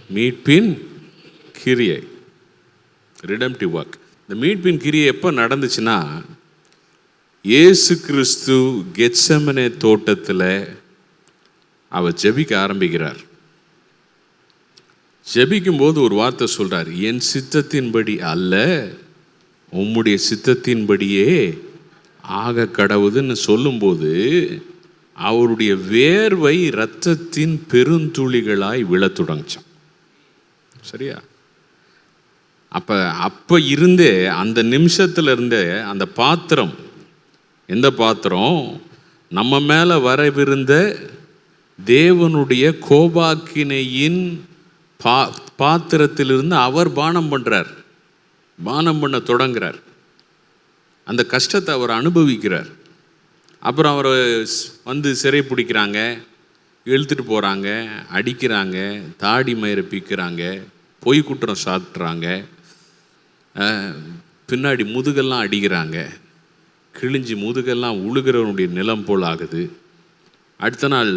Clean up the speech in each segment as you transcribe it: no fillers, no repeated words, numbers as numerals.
மீட்பின் கிரியை, ரிடம்டிவ் ஒர்க். இந்த மீட்பின் கிரியை எப்போ நடந்துச்சுன்னா, இயேசு கிறிஸ்து கெத்செமனே தோட்டத்தில் அவர் ஜெபிக்க ஆரம்பிக்கிறார். ஜெபிக்கும்போது ஒரு வார்த்தை சொல்கிறார், என் சித்தத்தின்படி அல்ல உம்முடைய சித்தத்தின்படியே ஆக கடவுதுன்னு சொல்லும்போது அவருடைய வேர்வை இரத்தத்தின் பெருந்துளிகளாய் விழத் தொடங்கிச்சான். சரியா? அப்போ இருந்தே, அந்த நிமிஷத்துல இருந்தே அந்த பாத்திரம், எந்த பாத்திரம்? நம்ம மேலே வரவிருந்த தேவனுடைய கோபாக்கினையின் பாத்திரத்திலிருந்து அவர் பானம் பண்ணுறார், பானம் பண்ண தொடங்குறார். அந்த கஷ்டத்தை அவர் அனுபவிக்கிறார். அப்புறம் அவரை வந்து சிறை பிடிக்கிறாங்க, இழுத்துட்டு போகிறாங்க, அடிக்கிறாங்க, தாடி மயிரை பிக்கிறாங்க, பொய் குற்றம் சாட்டுறாங்க, பின்னாடி முதுகெல்லாம் அடிக்கிறாங்க, கிழிஞ்சி முதுகெல்லாம் உழுகிறவனுடைய நிலம் போல் ஆகுது. அடுத்த நாள்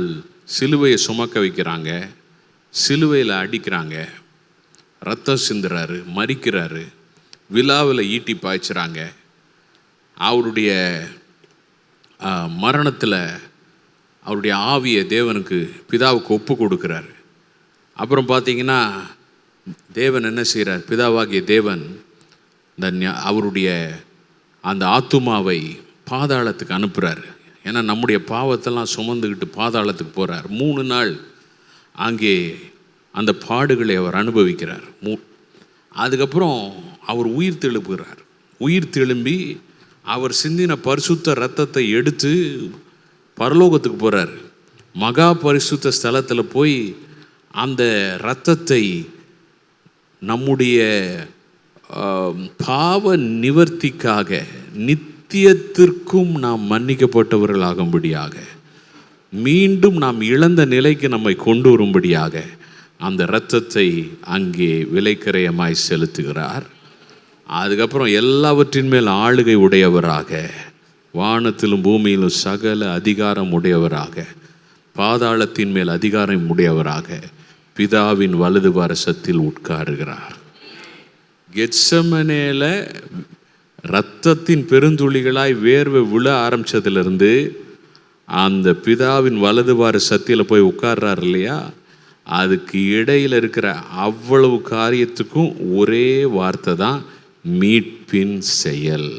சிலுவையை சுமக்க வைக்கிறாங்க, சிலுவையில் அடிக்கிறாங்க, ரத்தம் சிந்துறாரு, மறிக்கிறாரு, விழாவில் ஈட்டி பாய்ச்சுறாங்க. அவருடைய மரணத்தில் அவருடைய ஆவியை தேவனுக்கு, பிதாவுக்கு ஒப்பு கொடுக்குறாரு. அப்புறம் பார்த்தீங்கன்னா தேவன் என்ன செய்கிறார்? பிதாவாகிய தேவன் அவருடைய அந்த ஆத்துமாவை பாதாளத்துக்கு அனுப்புகிறார். ஏன்னா நம்முடைய பாவத்தெல்லாம் சுமந்துக்கிட்டு பாதாளத்துக்கு போகிறார். 3 நாள் அங்கே அந்த பாடுகளை அவர் அனுபவிக்கிறார். அதுக்கப்புறம் அவர் உயிர் தெழுப்புகிறார். உயிர் தெழும்பி அவர் சிந்தின பரிசுத்த இரத்தத்தை எடுத்து பரலோகத்துக்கு போகிறார். மகா பரிசுத்த ஸ்தலத்தில் போய் அந்த இரத்தத்தை நம்முடைய பாவ நிவர்த்திக்காக, நித்தியத்திற்கும் நாம் மன்னிக்கப்பட்டவர்களாகும்படியாக, மீண்டும் நாம் இழந்த நிலைக்கு நம்மை கொண்டு வரும்படியாக அந்த இரத்தத்தை அங்கே விலைக்கிரயமாய் செலுத்துகிறார். அதுக்கப்புறம் எல்லாவற்றின் மேல் ஆளுகை உடையவராக, வானத்திலும் பூமியிலும் சகல அதிகாரம் உடையவராக, பாதாளத்தின் மேல் அதிகாரம் உடையவராக பிதாவின் வலது பாரசத்தில் உட்காருகிறார். கெத்செமனேல இரத்தத்தின் பெருந்துளிகளாய் வேர்வை விழ ஆரம்பித்ததுலேருந்து அந்த பிதாவின் வலது பாரசத்தில் போய் உட்கார்றார் இல்லையா, அதுக்கு இடையில் இருக்கிற அவ்வளவு காரியத்துக்கும் ஒரே வார்த்தை தான் மீட்பின் செயல்.